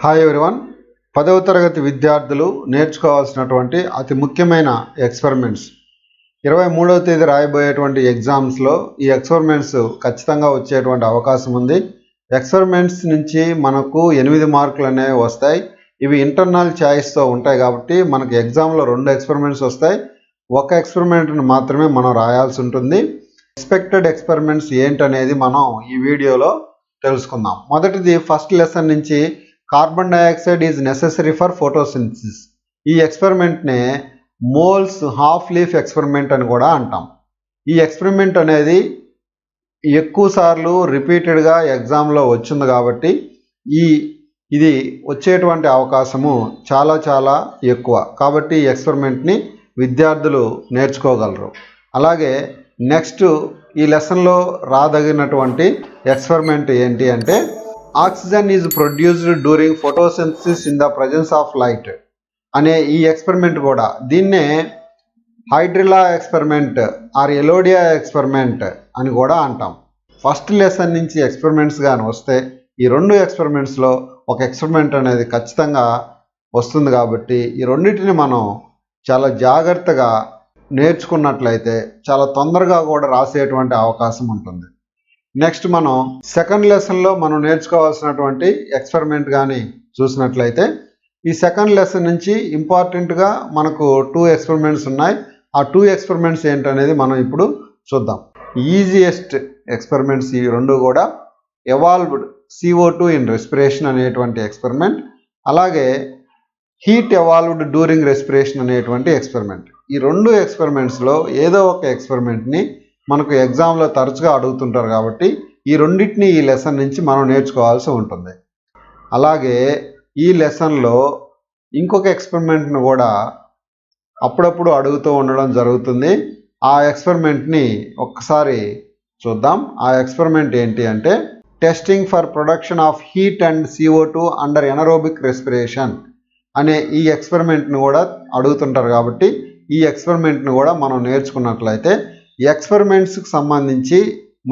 Hi everyone. 10వ తరగతి విద్యార్థులు నేర్చుకోవాల్సినటువంటి అతి ముఖ్యమైన ఎక్స్పెరిమెంట్స్ 23వ తేదీ రాయబోయేటువంటి ఎగ్జామ్స్లో ఈ ఎక్స్పెరిమెంట్స్ ఖచ్చితంగా వచ్చేటువంటి అవకాశం ఉంది. ఎక్స్పెరిమెంట్స్ నుంచి మనకు 8 మార్కులు అనేవి వస్తాయి. ఇవి ఇంటర్నల్ ఛాయిస్తో ఉంటాయి కాబట్టి మనకు ఎగ్జామ్లో 2 ఎక్స్పెరిమెంట్స్ వస్తాయి. ఒక ఎక్స్పెరిమెంట్ని మాత్రమే మనం రాయాల్సి ఉంటుంది. ఎక్స్పెక్టెడ్ ఎక్స్పెరిమెంట్స్ ఏంటనేది మనం ఈ వీడియోలో తెలుసుకుందాం. మొదటిది ఫస్ట్ లెసన్ నుంచి carbon dioxide is necessary for photosynthesis. ఈ ఎక్స్పెరిమెంట్నే మోల్స్ హాఫ్ లీఫ్ ఎక్స్పెరిమెంట్ అని కూడా అంటాం. ఈ ఎక్స్పెరిమెంట్ అనేది ఎక్కువ సార్లు రిపీటెడ్గా ఎగ్జామ్లో వచ్చింది కాబట్టి ఇది వచ్చేటువంటి అవకాశము చాలా ఎక్కువ. కాబట్టి ఈ ఎక్స్పెరిమెంట్ని విద్యార్థులు నేర్చుకోగలరు. అలాగే నెక్స్ట్ ఈ లెసన్లో రాదగినటువంటి ఎక్స్పెరిమెంట్ ఏంటి అంటే oxygen is produced during photosynthesis in the presence of light అనే ఈ ఎక్స్పెరిమెంట్ కూడా దీన్నే hydrilla experiment are elodea experiment అని కూడా అంటాం. ఫస్ట్ లెసన్ నుంచి ఎక్స్పెరిమెంట్స్ కానీ వస్తే ఈ 2 ఎక్స్పెరిమెంట్స్లో ఒక ఎక్స్పెరిమెంట్ అనేది ఖచ్చితంగా వస్తుంది. కాబట్టి ఈ రెండింటిని మనం చాలా జాగ్రత్తగా నేర్చుకున్నట్లయితే చాలా తొందరగా కూడా రాసేటువంటి అవకాశం ఉంటుంది. నెక్స్ట్ మనం సెకండ్ లెసన్లో మనం నేర్చుకోవాల్సినటువంటి ఎక్స్పెరిమెంట్ కానీ చూసినట్లయితే ఈ సెకండ్ లెసన్ నుంచి ఇంపార్టెంట్గా మనకు 2 ఎక్స్పెరిమెంట్స్ ఉన్నాయి. ఆ 2 ఎక్స్పెరిమెంట్స్ ఏంటనేది మనం ఇప్పుడు చూద్దాం. ఈజియెస్ట్ ఎక్స్పెరిమెంట్స్ ఈ 2 కూడా ఎవాల్వ్డ్ CO2 ఇన్ రెస్పిరేషన్ అనేటువంటి ఎక్స్పెరిమెంట్, అలాగే హీట్ ఎవాల్వ్డ్ డ్యూరింగ్ రెస్పిరేషన్ అనేటువంటి ఎక్స్పెరిమెంట్. ఈ 2 ఎక్స్పెరిమెంట్స్లో ఏదో ఒక ఎక్స్పెరిమెంట్ని మనకు ఎగ్జామ్లో తరచుగా అడుగుతుంటారు కాబట్టి ఈ రెండింటిని ఈ లెసన్ నుంచి మనం నేర్చుకోవాల్సి ఉంటుంది. అలాగే ఈ లెసన్లో ఇంకొక ఎక్స్పెరిమెంట్ను కూడా అప్పుడప్పుడు అడుగుతూ ఉండడం జరుగుతుంది. ఆ ఎక్స్పెరిమెంట్ని ఒక్కసారి చూద్దాం. ఆ ఎక్స్పెరిమెంట్ ఏంటి అంటే testing for production of heat and CO2 under anaerobic respiration అనే ఈ ఎక్స్పెరిమెంట్ను కూడా అడుగుతుంటారు కాబట్టి ఈ ఎక్స్పెరిమెంట్ను కూడా మనం నేర్చుకున్నట్లయితే ఎక్స్పెరిమెంట్స్కి సంబంధించి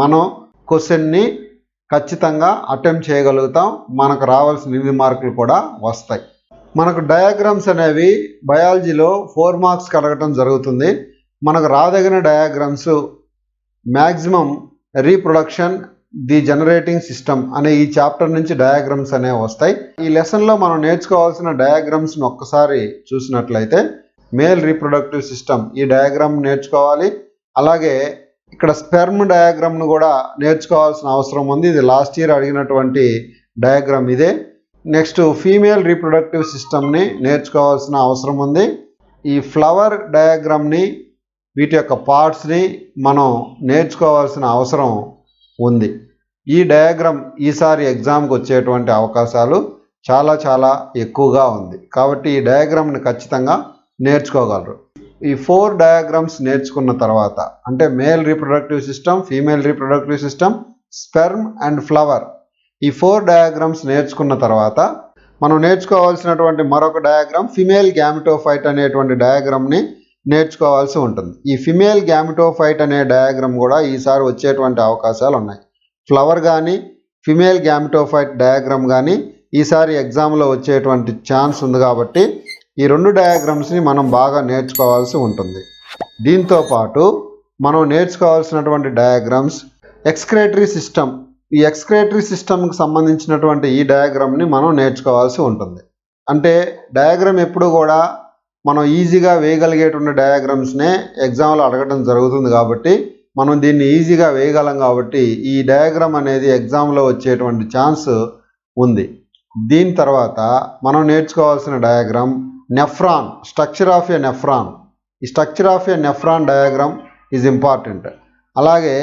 మనం క్వశ్చన్ని ఖచ్చితంగా అటెంప్ట్ చేయగలుగుతాం. మనకు రావాల్సిన 8 మార్కులు కూడా వస్తాయి. మనకు డయాగ్రామ్స్ అనేవి బయాలజీలో 4 మార్క్స్కి అడగటం జరుగుతుంది. మనకు రాదగిన diagrams maximum reproduction the generating system అనే ఈ చాప్టర్ నుంచి డయాగ్రామ్స్ అనేవి వస్తాయి. ఈ లెసన్లో మనం నేర్చుకోవాల్సిన డయాగ్రామ్స్ని ఒక్కసారి చూసినట్లయితే మేల్ రీప్రొడక్టివ్ సిస్టమ్ ఈ డయాగ్రామ్ నేర్చుకోవాలి. అలాగే ఇక్కడ స్పెర్మ్ డయాగ్రామ్ను కూడా నేర్చుకోవాల్సిన అవసరం ఉంది. ఇది లాస్ట్ ఇయర్ అడిగినటువంటి డయాగ్రామ్ ఇదే. నెక్స్ట్ ఫీమేల్ రీప్రొడక్టివ్ సిస్టమ్ని నేర్చుకోవాల్సిన అవసరం ఉంది. ఈ ఫ్లవర్ డయాగ్రామ్ని వీటి యొక్క పార్ట్స్ని మనం నేర్చుకోవాల్సిన అవసరం ఉంది. ఈ డయాగ్రామ్ ఈసారి ఎగ్జామ్కి వచ్చేటువంటి అవకాశాలు చాలా ఎక్కువగా ఉంది. కాబట్టి ఈ డయాగ్రామ్ని ఖచ్చితంగా నేర్చుకోగలరు. ఈ 4 డయాగ్రామ్స్ నేర్చుకున్న తర్వాత అంటే male reproductive system, female reproductive system, sperm and flower ఈ 4 డయాగ్రామ్స్ నేర్చుకున్న తర్వాత మనం నేర్చుకోవాల్సినటువంటి మరొక డయాగ్రామ్ ఫిమేల్ గ్యామిటోఫైట్ అనేటువంటి డయాగ్రామ్ని నేర్చుకోవాల్సి ఉంటుంది. ఈ ఫిమేల్ గ్యామిటోఫైట్ అనే డయాగ్రామ్ కూడా ఈసారి వచ్చేటువంటి అవకాశాలు ఉన్నాయి. ఫ్లవర్ కానీ ఫిమేల్ గ్యామిటోఫైట్ డయాగ్రామ్ కానీ ఈసారి ఎగ్జామ్లో వచ్చేటువంటి ఛాన్స్ ఉంది. కాబట్టి ఈ 2 డయాగ్రామ్స్ని మనం బాగా నేర్చుకోవాల్సి ఉంటుంది. దీంతో పాటు మనం నేర్చుకోవాల్సినటువంటి డయాగ్రామ్స్ ఎక్స్క్రేటరీ సిస్టమ్, ఈ ఎక్స్క్రేటరీ సిస్టమ్కి సంబంధించినటువంటి ఈ డయాగ్రామ్ని మనం నేర్చుకోవాల్సి ఉంటుంది. అంటే డయాగ్రామ్ ఎప్పుడు కూడా మనం ఈజీగా వేయగలిగేటువంటి డయాగ్రామ్స్నే ఎగ్జామ్లో అడగడం జరుగుతుంది. కాబట్టి మనం దీన్ని ఈజీగా వేయగలం కాబట్టి ఈ డయాగ్రామ్ అనేది ఎగ్జామ్లో వచ్చేటువంటి ఛాన్స్ ఉంది. దీని తర్వాత మనం నేర్చుకోవాల్సిన diagram nephron, structure of a nephron. ఈ structure of a nephron diagram is important. అలాగే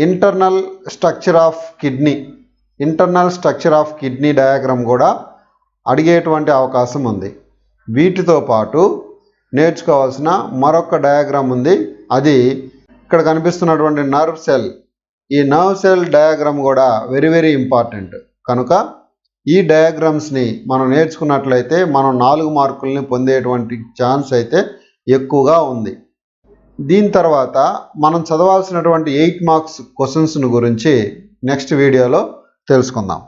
internal structure of kidney diagram కూడా అడిగేటువంటి అవకాశం ఉంది. వీటితో పాటు నేర్చుకోవాల్సిన మరొక డయాగ్రామ్ ఉంది. అది ఇక్కడ కనిపిస్తున్నటువంటి నర్వ్ సెల్. ఈ నర్వ్ సెల్ డయాగ్రామ్ కూడా వెరీ ఇంపార్టెంట్. కనుక ఈ డయాగ్రామ్స్ని మనం నేర్చుకున్నట్లయితే మనం 4 మార్కుల్ని పొందేటువంటి ఛాన్స్ అయితే ఎక్కువగా ఉంది. దీని తర్వాత మనం చదవాల్సినటువంటి 8 మార్క్స్ క్వశ్చన్స్ను గురించి నెక్స్ట్ వీడియోలో తెలుసుకుందాం.